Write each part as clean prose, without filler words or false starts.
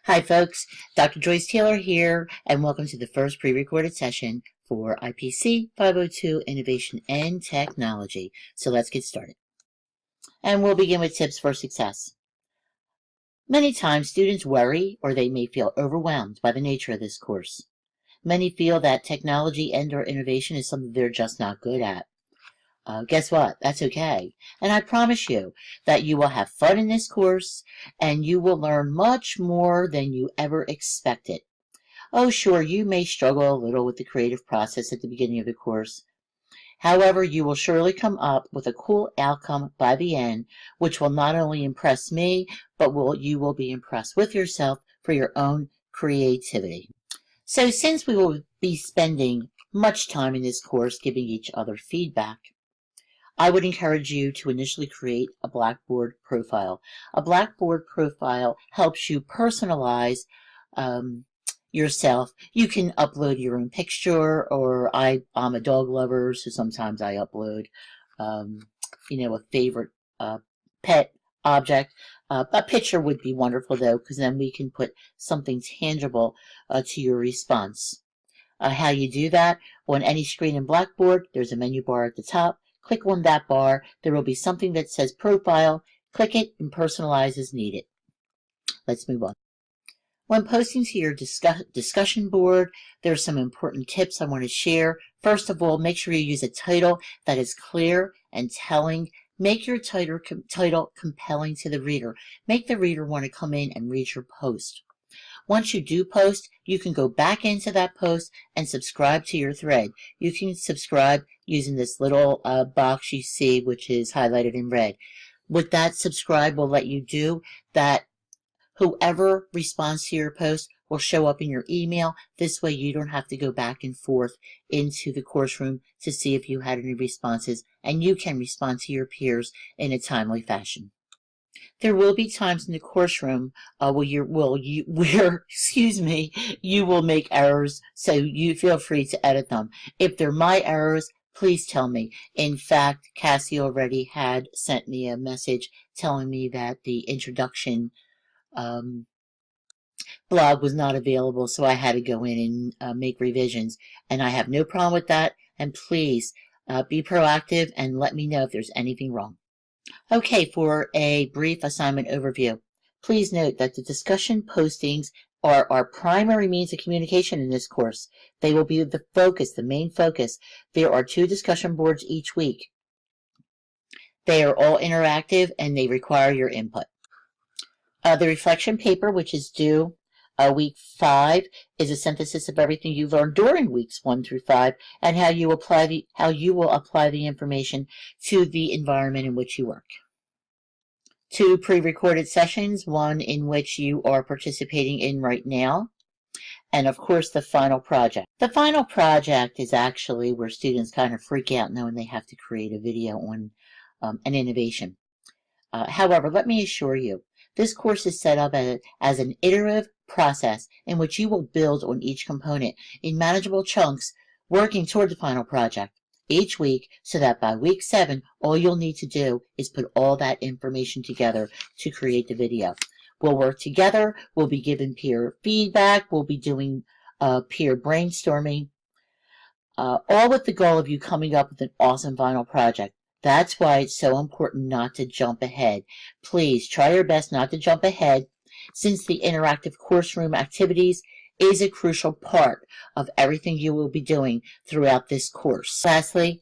Hi folks, Dr. Joyce Taylor here, and welcome to the first pre-recorded session for IPC502 Innovation and Technology. So let's get started. And we'll begin with tips for success. Many times students worry or they may feel overwhelmed by the nature of this course. Many feel that technology and/or innovation is something they're just not good at. Guess what? That's okay. And I promise you that you will have fun in this course and you will learn much more than you ever expected. Oh, sure, you may struggle a little with the creative process at the beginning of the course. However, you will surely come up with a cool outcome by the end, which will not only impress me, but you will be impressed with yourself for your own creativity. So since we will be spending much time in this course giving each other feedback, I would encourage you to initially create a Blackboard profile. A Blackboard profile helps you personalize yourself. You can upload your own picture, or I'm a dog lover, so sometimes I upload, a favorite pet object. A picture would be wonderful, though, because then we can put something tangible to your response. How you do that? On any screen in Blackboard, there's a menu bar at the top. Click on that bar. There will be something that says Profile. Click it and personalize as needed. Let's move on. When posting to your discussion board, there are some important tips I want to share. First of all, make sure you use a title that is clear and telling. Make your title compelling to the reader. Make the reader want to come in and read your post. Once you do post, you can go back into that post and subscribe to your thread. You can subscribe using this little box you see, which is highlighted in red. With that, subscribe will let you do that. Whoever responds to your post will show up in your email. This way you don't have to go back and forth into the course room to see if you had any responses, and you can respond to your peers in a timely fashion. There will be times in the course room where you will make errors, so you feel free to edit them. If they're my errors, please tell me. In fact, Cassie already had sent me a message telling me that the introduction blog was not available, so I had to go in and make revisions, and I have no problem with that. And please be proactive and let me know if there's anything wrong. Okay, for a brief assignment overview, please note that the discussion postings are our primary means of communication in this course. They will be the focus, the main focus. There are 2 discussion boards each week. They are all interactive and they require your input. The reflection paper, which is due week 5, is a synthesis of everything you learned during weeks 1 through 5 and how you will apply the information to the environment in which you work. 2 pre-recorded sessions, one in which you are participating in right now, and of course the final project. The final project is actually where students kind of freak out knowing they have to create a video on an innovation. However, let me assure you, this course is set up as an iterative process in which you will build on each component in manageable chunks, working toward the final project each week, so that by week 7, all you'll need to do is put all that information together to create the video. We'll work together, we'll be given peer feedback, we'll be doing peer brainstorming, all with the goal of you coming up with an awesome final project. That's why it's so important not to jump ahead. Please try your best not to jump ahead, since the interactive course room activities is a crucial part of everything you will be doing throughout this course. Lastly,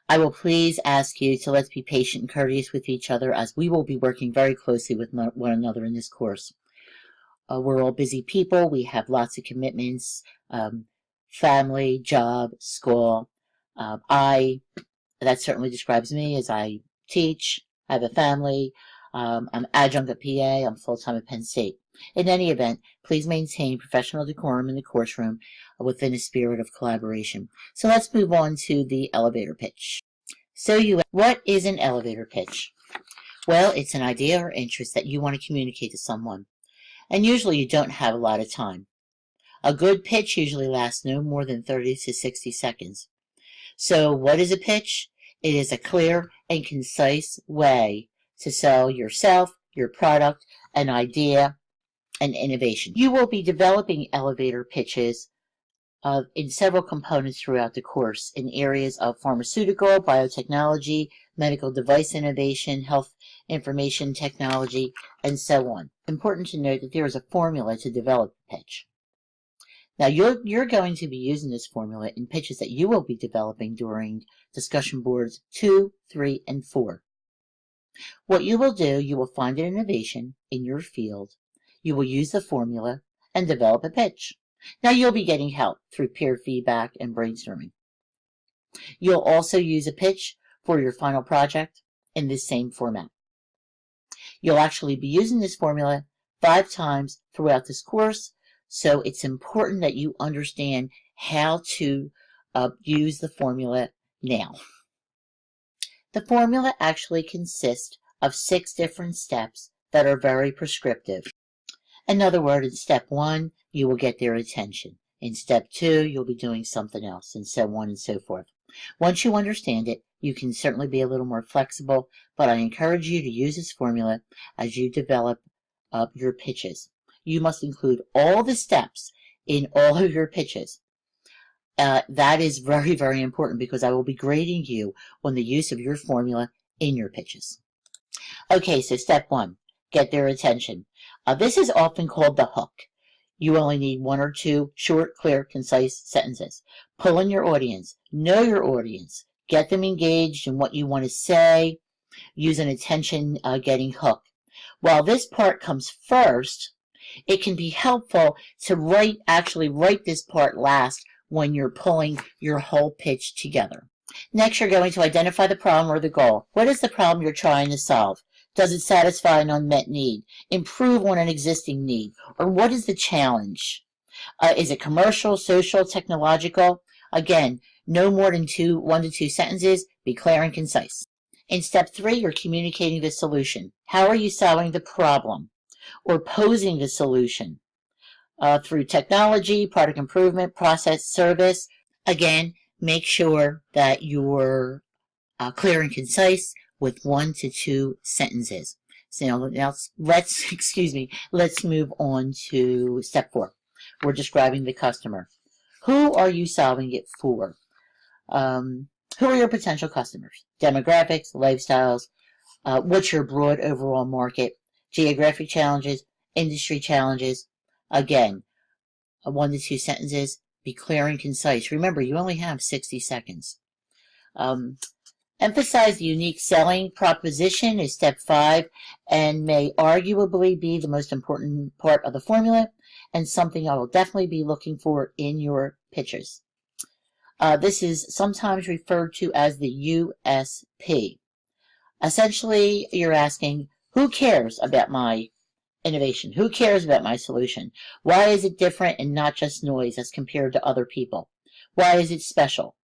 I will please ask you to let's be patient and courteous with each other, as we will be working very closely with one another in this course. We're all busy people. We have lots of commitments, family, job, school. That certainly describes me, as I teach, I have a family, I'm adjunct at PA, I'm full-time at Penn State. In any event, please maintain professional decorum in the course room within a spirit of collaboration. So let's move on to the elevator pitch. What is an elevator pitch? Well, it's an idea or interest that you want to communicate to someone, and usually you don't have a lot of time. A good pitch usually lasts no more than 30 to 60 seconds. So what is a pitch? It is a clear and concise way to sell yourself, your product, an idea, and innovation. You will be developing elevator pitches in several components throughout the course in areas of pharmaceutical, biotechnology, medical device innovation, health information technology, and so on. Important to note that there is a formula to develop a pitch. Now, you're going to be using this formula in pitches that you will be developing during discussion boards 2, 3, and 4. What you will do, you will find an innovation in your field, you will use the formula, and develop a pitch. Now, you'll be getting help through peer feedback and brainstorming. You'll also use a pitch for your final project in this same format. You'll actually be using this formula 5 times throughout this course, so it's important that you understand how to use the formula now. The formula actually consists of 6 different steps that are very prescriptive. In other words, in step 1, you will get their attention. In step 2, you'll be doing something else, and so on and so forth. Once you understand it, you can certainly be a little more flexible, but I encourage you to use this formula as you develop your pitches. You must include all the steps in all of your pitches. That is very, very important because I will be grading you on the use of your formula in your pitches. Okay, so step 1, get their attention. This is often called the hook. You only need 1 or 2 short, clear, concise sentences. Pull in your audience. Know your audience. Get them engaged in what you want to say. Use an attention-getting hook. While this part comes first, it can be helpful to actually write this part last when you're pulling your whole pitch together. Next, you're going to identify the problem or the goal. What is the problem you're trying to solve? Does it satisfy an unmet need? Improve on an existing need? Or what is the challenge? Is it commercial, social, technological? Again, no more than 1 to 2 sentences. Be clear and concise. In step 3, you're communicating the solution. How are you solving the problem or posing the solution? Through technology, product improvement, process, service. Again, make sure that you're clear and concise with 1 to 2 sentences. So now let's move on to step 4. We're describing the customer. Who are you solving it for? Who are your potential customers? Demographics, lifestyles, what's your broad overall market, geographic challenges, industry challenges. Again, 1 to 2 sentences. Be clear and concise. Remember, you only have 60 seconds. Emphasize the unique selling proposition is step 5 and may arguably be the most important part of the formula and something I will definitely be looking for in your pitches. This is sometimes referred to as the USP. Essentially, you're asking, who cares about my innovation? Who cares about my solution? Why is it different and not just noise as compared to other people? Why is it special?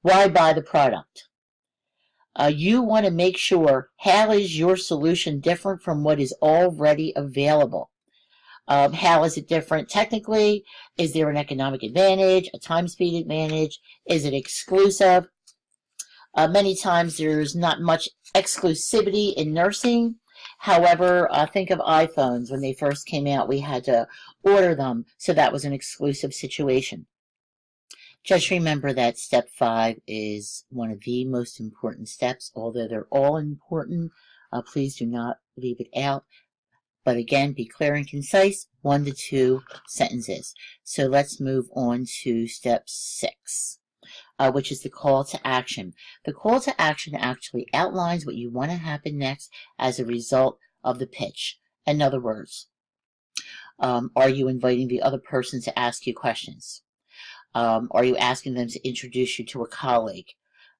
Why buy the product? You want to make sure, how is your solution different from what is already available? How is it different technically? Is there an economic advantage, a time speed advantage? Is it exclusive? Many times there's not much exclusivity in nursing. However, think of iPhones. When they first came out, we had to order them, so that was an exclusive situation. Just remember that step 5 is one of the most important steps. Although they're all important, please do not leave it out. But again, be clear and concise, 1 to 2 sentences. So let's move on to step 6, which is the call to action. The call to action actually outlines what you want to happen next as a result of the pitch. In other words, are you inviting the other person to ask you questions? Are you asking them to introduce you to a colleague?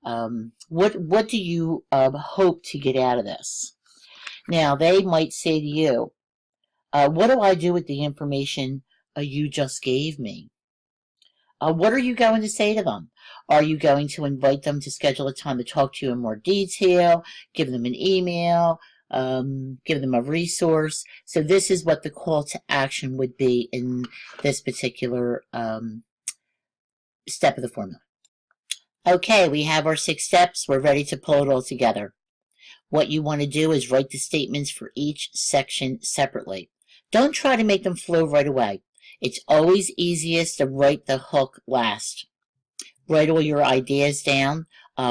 What do you hope to get out of this? Now, they might say to you, what do I do with the information you just gave me? What are you going to say to them? Are you going to invite them to schedule a time to talk to you in more detail, give them an email, give them a resource? So this is what the call to action would be in this particular step of the formula. Okay, we have our 6 steps. We're ready to pull it all together. What you want to do is write the statements for each section separately. Don't try to make them flow right away. It's always easiest to write the hook last. Write all your ideas down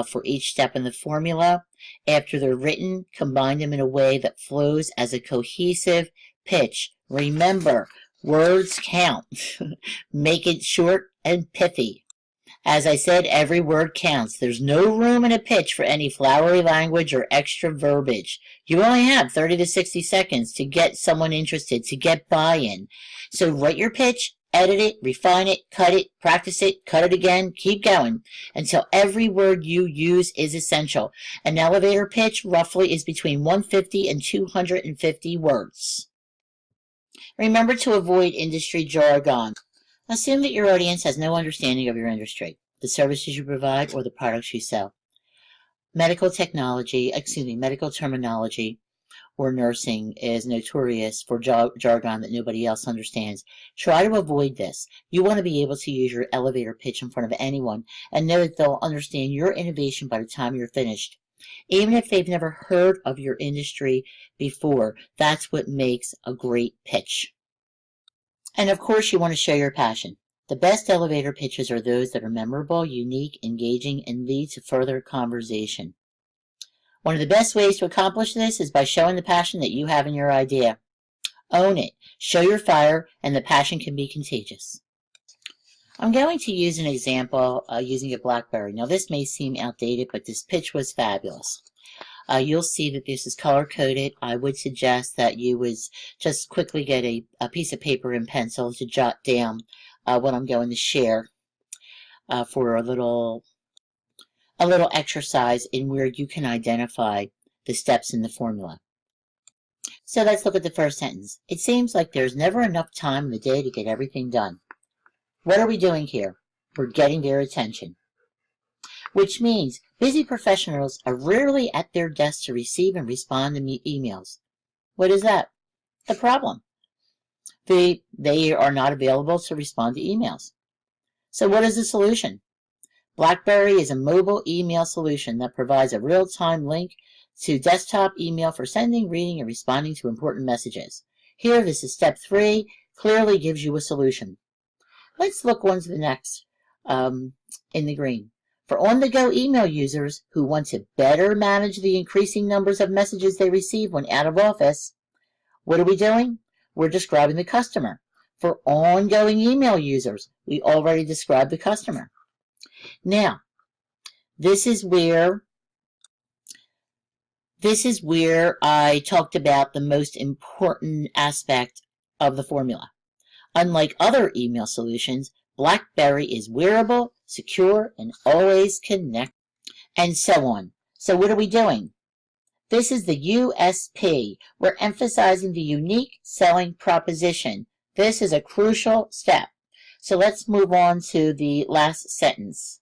for each step in the formula. After they're written, combine them in a way that flows as a cohesive pitch. Remember, words count. Make it short and pithy. As I said, every word counts. There's no room in a pitch for any flowery language or extra verbiage. You only have 30 to 60 seconds to get someone interested, to get buy-in. So write your pitch, edit it, refine it, cut it, practice it, cut it again, keep going until every word you use is essential. An elevator pitch roughly is between 150 and 250 words. Remember to avoid industry jargon. Assume that your audience has no understanding of your industry, the services you provide, or the products you sell. Medical terminology or nursing is notorious for jargon that nobody else understands. Try to avoid this. You want to be able to use your elevator pitch in front of anyone and know that they'll understand your innovation by the time you're finished. Even if they've never heard of your industry before, that's what makes a great pitch. And of course, you want to show your passion. The best elevator pitches are those that are memorable, unique, engaging, and lead to further conversation. One of the best ways to accomplish this is by showing the passion that you have in your idea. Own it. Show your fire, and the passion can be contagious. I'm going to use an example using a BlackBerry. Now, this may seem outdated, but this pitch was fabulous. You'll see that this is color-coded. I would suggest that you would just quickly get a piece of paper and pencil to jot down what I'm going to share for a little exercise in where you can identify the steps in the formula. So let's look at the first sentence. It seems like there's never enough time in the day to get everything done. What are we doing here? We're getting their attention. Which means busy professionals are rarely at their desks to receive and respond to emails. What is that? The problem. They are not available to respond to emails. So what is the solution? BlackBerry is a mobile email solution that provides a real-time link to desktop email for sending, reading, and responding to important messages. Here, this is step 3, clearly gives you a solution. Let's look on to the next in the green. For on-the-go email users who want to better manage the increasing numbers of messages they receive when out of office, what are we doing? We're describing the customer. For ongoing email users, we already described the customer. Now, this is where I talked about the most important aspect of the formula. Unlike other email solutions, BlackBerry is wearable, secure, and always connected, and so on. So what are we doing? This is the USP. We're emphasizing the unique selling proposition. This is a crucial step. So let's move on to the last sentence.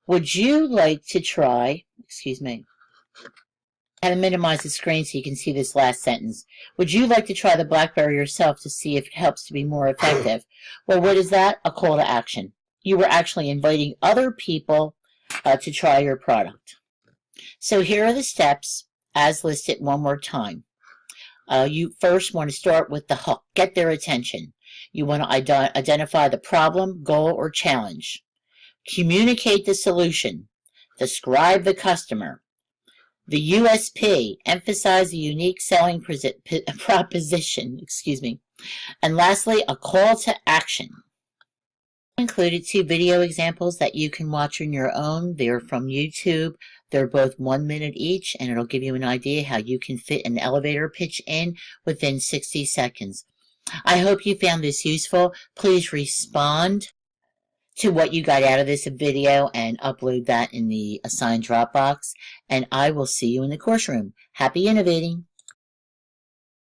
Would you like to try, I have to minimize the screen so you can see this last sentence. Would you like to try the BlackBerry yourself to see if it helps to be more effective? Well, what is that? A call to action. You were actually inviting other people to try your product. So here are the steps as listed one more time. You first want to start with the hook. Get their attention. You want to identify the problem, goal, or challenge. Communicate the solution. Describe the customer. The USP, emphasize the unique selling proposition, And lastly, a call to action. I included 2 video examples that you can watch on your own. They're from YouTube. They're both 1 minute each, and it'll give you an idea how you can fit an elevator pitch in within 60 seconds. I hope you found this useful. Please respond to what you got out of this video and upload that in the assigned Dropbox. And I will see you in the course room. Happy innovating!